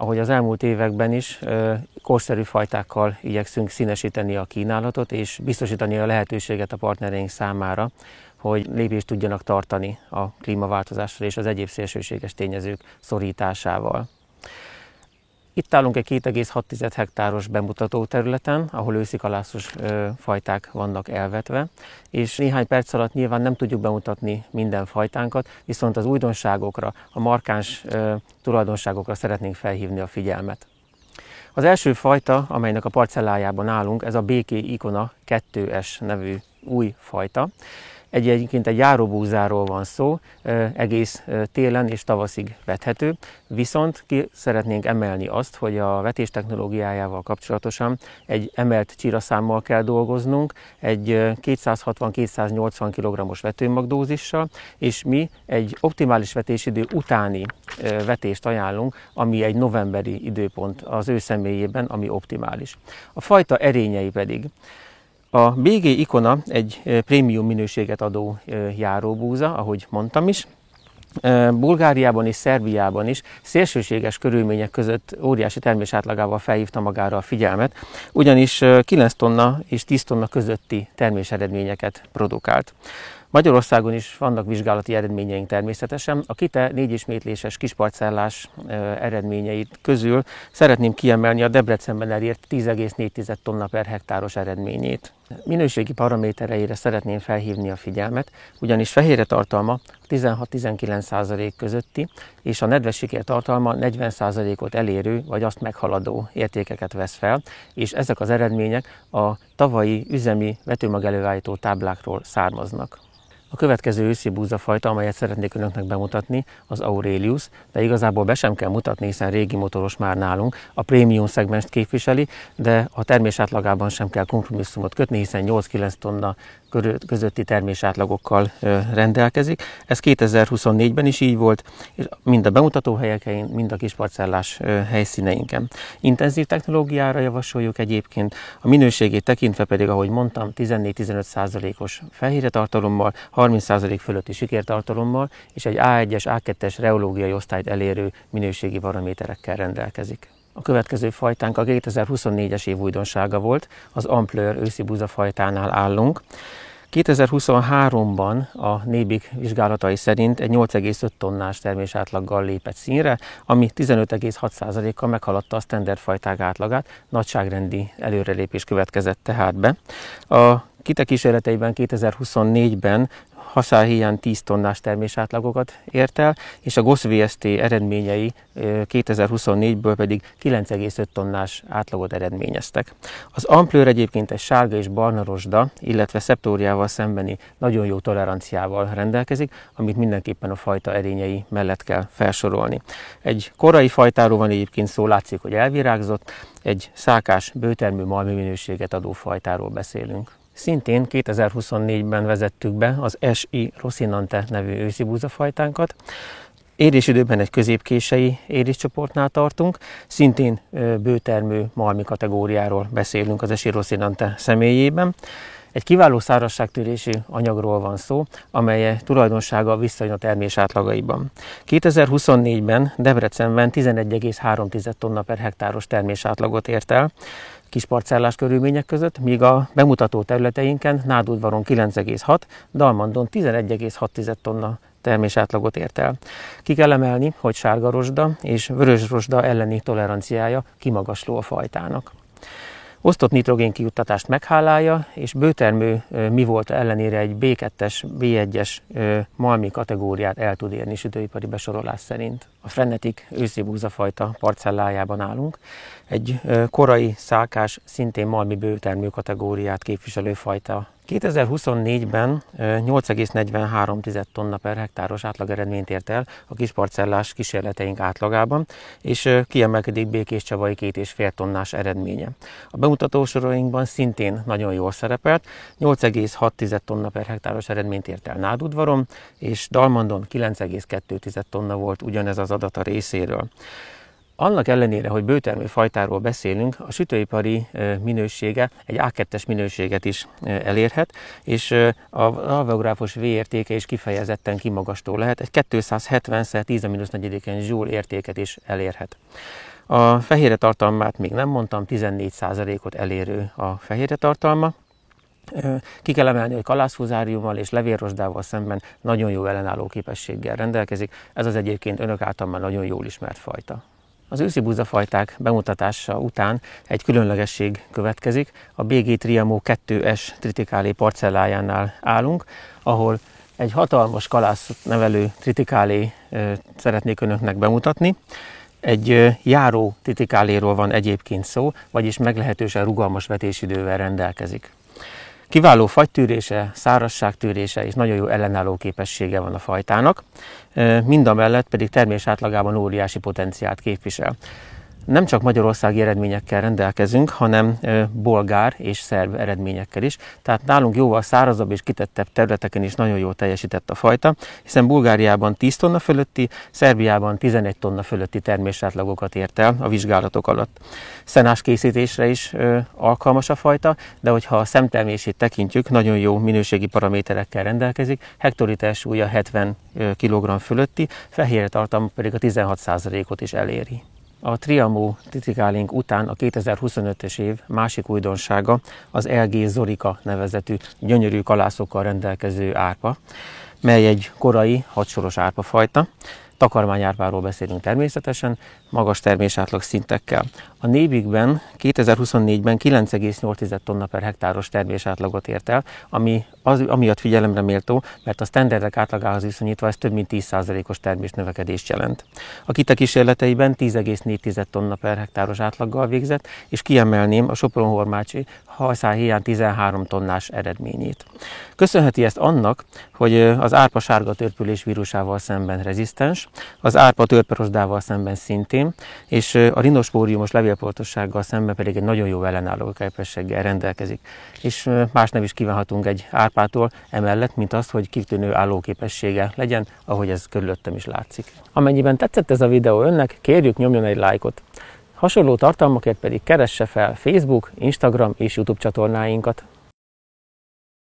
ahogy az elmúlt években is, korszerű fajtákkal igyekszünk színesíteni a kínálatot, és biztosítani a lehetőséget a partnereink számára, hogy lépést tudjanak tartani a klímaváltozással és az egyéb szélsőséges tényezők szorításával. Itt állunk egy 2,6 hektáros bemutató területen, ahol őszikalászos fajták vannak elvetve, és néhány perc alatt nyilván nem tudjuk bemutatni minden fajtánkat, viszont az újdonságokra, a markáns tulajdonságokra szeretnénk felhívni a figyelmet. Az első fajta, amelynek a parcellájában állunk, ez a BK Icona 2S nevű új fajta. Egyébként egy járóbúzáról van szó, egész télen és tavaszig vethető, viszont ki szeretnénk emelni azt, hogy a vetés technológiájával kapcsolatosan egy emelt csiraszámmal kell dolgoznunk, egy 260-280 kg-os vetőmagdózissal, és mi egy optimális vetésidő utáni vetést ajánlunk, ami egy novemberi időpont az ő személyében, ami optimális. A fajta erényei pedig: a BG Icona egy prémium minőséget adó járóbúza, ahogy mondtam is. Bulgáriában és Szerbiában is szélsőséges körülmények között óriási termésátlagával felhívta magára a figyelmet, ugyanis 9 tonna és 10 tonna közötti terméseredményeket produkált. Magyarországon is vannak vizsgálati eredményeink természetesen. A KITE 4 ismétléses kisparcellás eredményeit közül szeretném kiemelni a Debrecenben elért 10,4 tonna per hektáros eredményét. Minőségi paramétereire szeretném felhívni a figyelmet, ugyanis fehérje tartalma 16-19% közötti, és a nedvességi tartalma 40%-ot elérő, vagy azt meghaladó értékeket vesz fel, és ezek az eredmények a tavalyi üzemi vetőmag előállító táblákról származnak. A következő őszi búzafajta, amelyet szeretnék önöknek bemutatni, az Aurelius, de igazából be sem kell mutatni, hiszen régi motoros már nálunk, a prémium szegmenst képviseli, de a termésátlagában sem kell kompromisszumot kötni, hiszen 8-9 tonna közötti termésátlagokkal rendelkezik. Ez 2024-ben is így volt, és mind a bemutató helyeken, mind a kisparcellás helyszíneinken. Intenzív technológiára javasoljuk egyébként, a minőségét tekintve pedig, ahogy mondtam, 14-15%-os fehérjetartalommal, 30% fölötti sikertartalommal és egy A1-es, A2-es reológiai osztályt elérő minőségi paraméterekkel rendelkezik. A következő fajtánk a 2024-es év újdonsága volt, az Ampleur őszi búzafajtánál állunk. 2023-ban a NÉBIK vizsgálatai szerint egy 8,5 tonnás termésátlaggal lépett színre, ami 15,6%-kal meghaladta a standard fajták átlagát, nagyságrendi előrelépés következett tehát be. A KITE kísérleteiben 2024-ben haszárhéján 10 tonnás termésátlagokat ért el, és a GOSZ VST eredményei 2024-ből pedig 9,5 tonnás átlagot eredményeztek. Az Ampleur egyébként egy sárga és barna rozsda, illetve szeptóriával szembeni nagyon jó toleranciával rendelkezik, amit mindenképpen a fajta erényei mellett kell felsorolni. Egy korai fajtáról van egyébként szó, látszik, hogy elvirágzott, egy szákás, bőtermű malmi minőséget adó fajtáról beszélünk. Szintén 2024-ben vezettük be az SI Rocinante nevű őszi búzafajtánkat. Érésidőben egy középkései éréscsoportnál tartunk, szintén bőtermű malmi kategóriáról beszélünk az SI Rocinante személyében. Egy kiváló szárazságtörésű anyagról van szó, amely tulajdonsága visszajön a termés átlagaiban. 2024-ben Debrecenben 11,3 tonna per hektáros termés átlagot ért el, kisparcellás körülmények között, míg a bemutató területeinken Nádudvaron 9,6, Dalmandon 11,6 tonna termésátlagot ért el. Ki kell emelni, hogy sárga rozsda és vörös rozsda elleni toleranciája kimagasló a fajtának. Osztott nitrogén kijuttatást meghálálja, és bőtermű mi volt ellenére egy B2-es, B1-es malmi kategóriát el tud érni sütőipari besorolás szerint. A Frenetic őszi búzafajta parcellájában állunk. Egy korai szákás, szintén malmi bőtermű kategóriát képviselő fajta. 2024-ben 8,43 tonna per hektáros átlageredményt ért el a kisparcellás kísérleteink átlagában, és kiemelkedik Békés Csabai 2,5 tonnás eredménye. A bemutatósorainkban szintén nagyon jól szerepelt, 8,6 tonna per hektáros eredményt ért el Nádudvaron, és Dalmandon 9,2 tonna volt ugyanez az adat a részéről. Annak ellenére, hogy bőtermű fajtáról beszélünk, a sütőipari minősége egy A2-es minőséget is elérhet, és az alveográfos V-értéke is kifejezetten kimagasló lehet, egy 270-10⁻⁴ Joule értéket is elérhet. A fehérje tartalmát még nem mondtam, 14%-ot elérő a fehérje tartalma. Ki kell emelni, hogy kalászfuzáriummal és levélrosdával szemben nagyon jó ellenálló képességgel rendelkezik. Ez az egyébként önök által már nagyon jól ismert fajta. Az őszi búzafajták bemutatása után egy különlegesség következik. A BG Triamo 2S tritikálé parcellájánál állunk, ahol egy hatalmas kalásznevelő tritikálé szeretnék önöknek bemutatni. Egy járó tritikáléról van egyébként szó, vagyis meglehetősen rugalmas vetésidővel rendelkezik. Kiváló fagytűrése, szárazságtűrése és nagyon jó ellenálló képessége van a fajtának, mindamellett pedig termés átlagában óriási potenciált képvisel. Nem csak magyarországi eredményekkel rendelkezünk, hanem bolgár és szerb eredményekkel is. Tehát nálunk jóval szárazabb és kitettebb területeken is nagyon jól teljesített a fajta, hiszen Bulgáriában 10 tonna fölötti, Szerbiában 11 tonna fölötti termésátlagokat ért el a vizsgálatok alatt. Szenás készítésre is alkalmas a fajta, de hogyha a szemtermését tekintjük, nagyon jó minőségi paraméterekkel rendelkezik, hektoliter súlya 70 kg fölötti, fehérje tartalma pedig a 16%-ot is eléri. A Triamo tritikálénk után a 2025-es év másik újdonsága az LG Zorika nevezetű gyönyörű kalászokkal rendelkező árpa, mely egy korai hadsoros árpafajta. Takarmányárpáról beszélünk természetesen, magas termésátlag szintekkel. A Nébikben 2024-ben 9,8 tonna per hektáros termésátlagot ért el, ami amiatt figyelemre méltó, mert a sztenderdek átlagához viszonyítva ez több mint 10%-os termésnövekedést jelent. A KITA kísérleteiben 10,4 tonna per hektáros átlaggal végzett, és kiemelném a Sopron-Hormácsi hajszálhéján 13 tonnás eredményét. Köszönheti ezt annak, hogy az árpa sárga törpülés vírusával szemben rezisztens, az árpa törperosdával szemben szintén, és a rhinospóriumos levélpoltossággal szemben pedig egy nagyon jó ellenálló képességgel rendelkezik. És más nem is kívánhatunk egy árpától emellett, mint az, hogy kitűnő állóképessége legyen, ahogy ez körülöttem is látszik. Amennyiben tetszett ez a videó önnek, kérjük, nyomjon egy lájkot. Hasonló tartalmakért pedig keresse fel Facebook, Instagram és YouTube csatornáinkat.